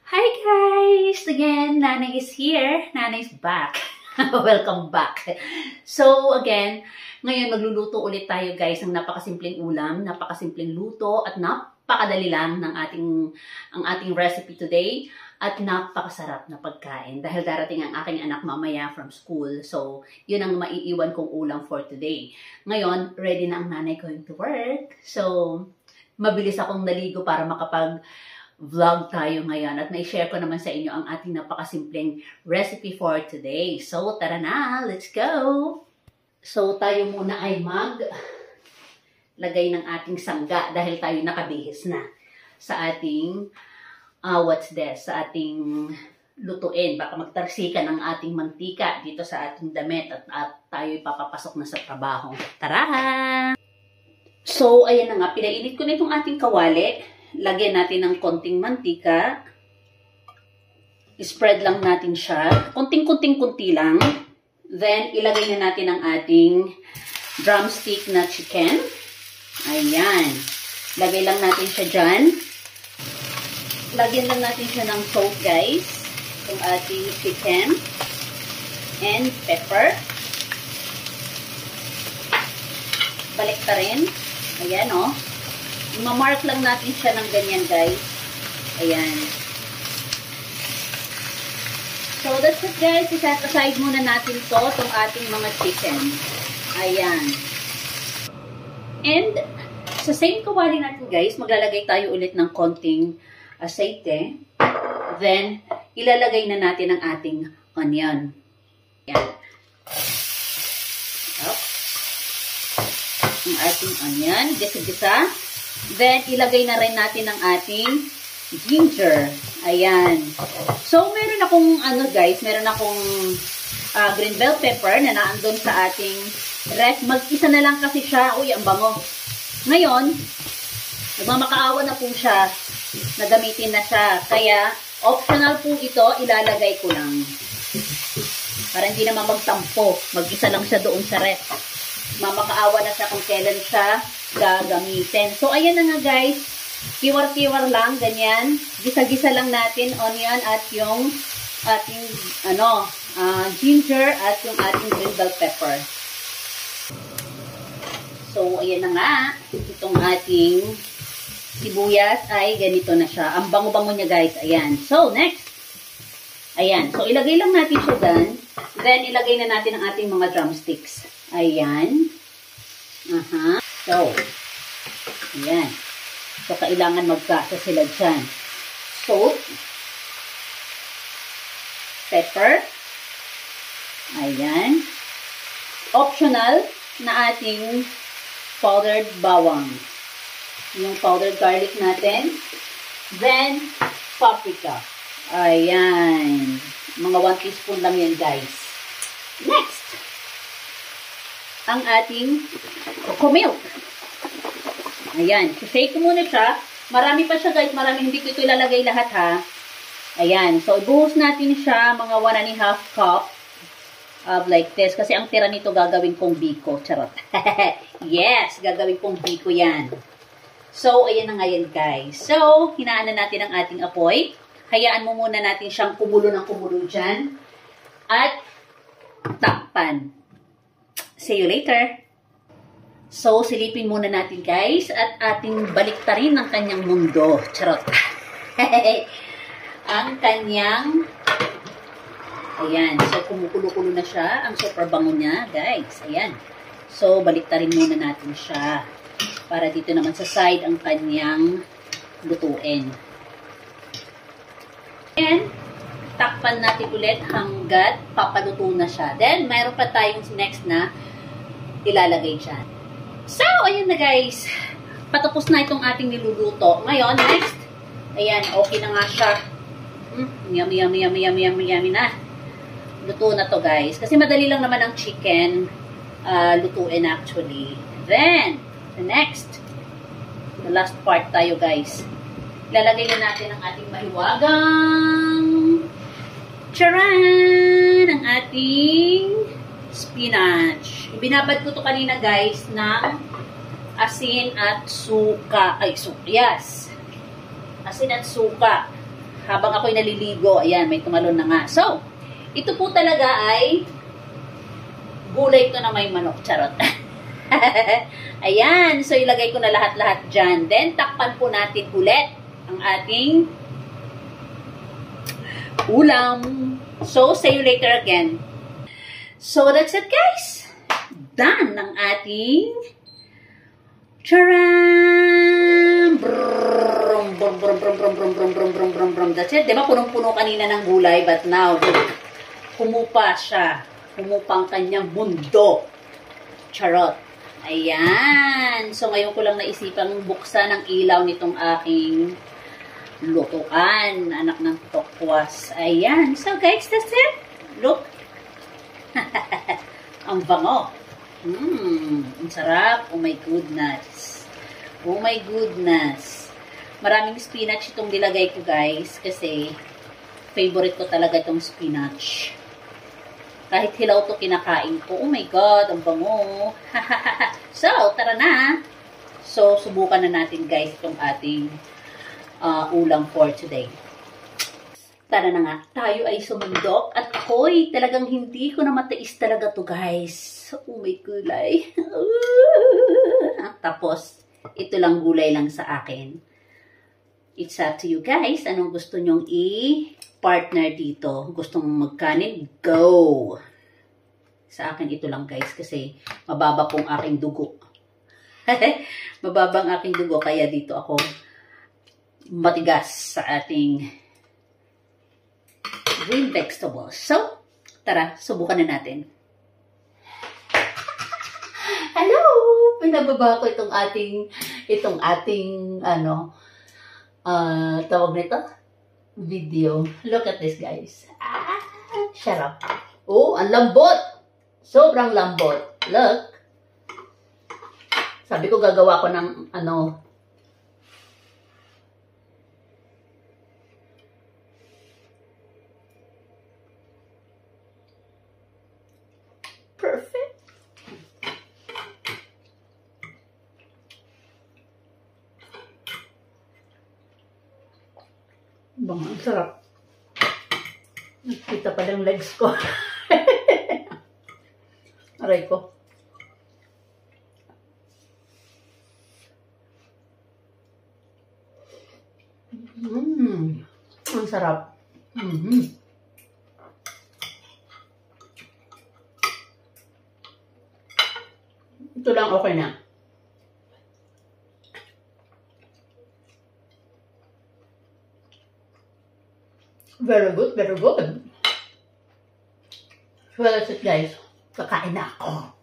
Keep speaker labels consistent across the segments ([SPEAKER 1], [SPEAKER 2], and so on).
[SPEAKER 1] Hi guys! Again, Nanay is here. Nanay's back. Welcome back. So again, ngayon magluluto ulit tayo guys ng napakasimpleng ulam, napakasimpleng luto at napakadali lang ng ating recipe today at napakasarap na pagkain dahil darating ang aking anak mamaya from school. So, yun ang maiiwan kong ulam for today. Ngayon, ready na ang nanay going to work. So, mabilis akong naligo para vlog tayo ngayon at may-share ko naman sa inyo ang ating napakasimpleng recipe for today. So, tara na! Let's go! So, tayo muna ay lagay ng ating sangga dahil tayo nakabihis na sa ating, sa ating lutuin. Baka magtarsikan ang ating mantika dito sa ating damit at tayo papapasok na sa trabaho. Tara! So, ayan na nga. Pinainit ko na itong ating kawali. Lagyan natin ng konting mantika. Spread lang natin siya. Kunting-kunti lang. Then, ilagay na natin ang ating drumstick na chicken. Ayan. Lagay lang natin siya dyan. Lagyan lang natin siya ng salt, guys. Itong ating chicken. And pepper. Balik ta rin. Ayan, oh. Mamark lang natin siya ng ganyan, guys. Ayan. So, that's it, guys. Iset aside muna natin to, itong ating mga chicken. Ayan. And, sa same kawali natin, guys, maglalagay tayo ulit ng konting aceite. Then, ilalagay na natin ang ating onion. Ayan. Up. Ang ating onion. Gisa-gisa. Then, ilagay na rin natin ang ating ginger. Ayan. So, meron akong, meron akong green bell pepper na naandun sa ating ref. Mag-isa na lang kasi siya. Uy, ang bango. Ngayon, nagmamakaawa na po siya. Nagamitin na siya. Kaya, optional po ito. Ilalagay ko lang. Para hindi naman magtampo. Mag-isa lang siya doon sa ref. Mamakaawa na siya kung kailan siya gagamitin. So, ayan na nga guys. Kiwar-kiwar lang, ganyan. Gisa-gisa lang natin onion at yung ating, ginger at yung ating green bell pepper. So, ayan na nga. Itong ating sibuyas ay ganito na siya. Ang bango-bango niya guys. Ayan. So, next. Ayan. So, ilagay lang natin siya dyan. Then, ilagay na natin ang ating mga drumsticks. Ayan. So, ayan. So, kailangan magkasa sila dyan. Salt. Pepper. Ayan. Optional na ating powdered bawang. Yung powdered garlic natin. Then, paprika. Ayan. Mga 1 teaspoon lang yan, guys. Next. Ang ating cocoa milk. Ayan. Shake ko muna siya. Marami pa siya guys. Marami. Hindi ko ito ilalagay lahat ha. Ayan. So, ibuhos natin siya mga 1½ cup of like this. Kasi ang tira nito gagawin kong biko. Charot. Yes. Gagawin kong biko yan. So, ayan na nga yan guys. So, hinaan na natin ang ating apoy. Hayaan mo muna natin siyang kumulo ng kumulo dyan. At takpan. See you later. So, silipin muna natin guys at ating baliktarin ang kanyang mundo. Charot. Ang kanyang, ayan. So, kumukulo-kulo na siya. Ang super bango niya guys. Ayan. So, baliktarin muna natin siya. Para dito naman sa side ang kanyang lutuin. And, takpan natin ulit hanggat papaluto na siya. Then, mayroon pa tayong next na ilalagay dyan. So, ayun na guys. Patapos na itong ating niluluto. Ngayon, next. Ayan, okay na nga siya. Yummy na. Luto na to guys. Kasi madali lang naman ang chicken lutuin actually. Then, the next. The last part tayo guys. Ilalagay na natin ang ating mahiwagang charan! Ang ating spinach. Ibinabad ko to kanina guys ng asin at suka. Yes. Asin at suka. habang ako'y naliligo, ayan, may tumalon na nga. So, ito po talaga ay gulay to na may manok. Charot. Ayan, so ilagay ko na lahat-lahat dyan. Then, takpan po natin ulit ang ating ulam. So, see you later again. So, that's it, guys. Done ang ating charan! Brum, brum, brum, brum, brum, brum, brum, brum, brum, brum, brum. That's it. Diba, punong-puno kanina ng gulay, but now, humupa siya. Humupa ang kanyang mundo. Charot. Ayan. So, ngayon ko lang naisipang buksan ang ilaw nitong aking lutuan. Anak ng tokwas. Ayan. So, guys, that's it. Look. Ang bango. Ang sarap. Oh my goodness. Oh my goodness. Maraming spinach itong nilagay ko, guys. Kasi, favorite ko talaga itong spinach. Kahit hilaw to kinakain ko. Oh my God, ang bango. So, tara na. So, subukan na natin, guys, itong ating ulam for today. Tara na nga. Tayo ay sumundok. At ako'y talagang hindi ko na matiis talaga to, guys. Oh my gulay. Tapos, ito lang gulay lang sa akin. It's up to you, guys. Anong gusto nyong partner dito? Gusto mong magkanin? Go! Sa akin ito lang, guys, kasi mababa pong aking dugo. Mababa ang aking dugo, kaya dito ako matigas sa ating green vegetables. So, tara, subukan na natin. Hello! Pinababa ko itong ating tawag nito? Video. Look at this, guys. Shut up. Oh, ang lambot. Sobrang lambot. Look. Sabi ko gagawa ko ng perfect. Bang, ang sarap. Nakita pa lang legs ko. Aray ko. Ang sarap. Ito lang okay na. Very good, very good. So that's it, guys. Kakain na ako.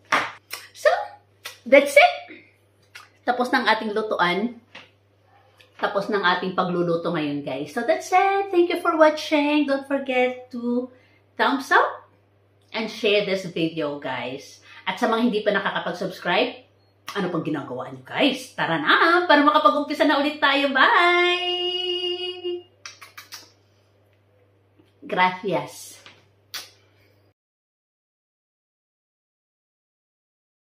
[SPEAKER 1] So, that's it. Tapos ng ating lutuan. Tapos ng ating pagluluto ngayon, guys. So that's it. Thank you for watching. Don't forget to thumbs up and share this video, guys. At sa mga hindi pa nakakapag-subscribe, ano pang ginagawa niyo, guys? Tara na, para makapag-umpisa na ulit tayo. Bye! Gracias.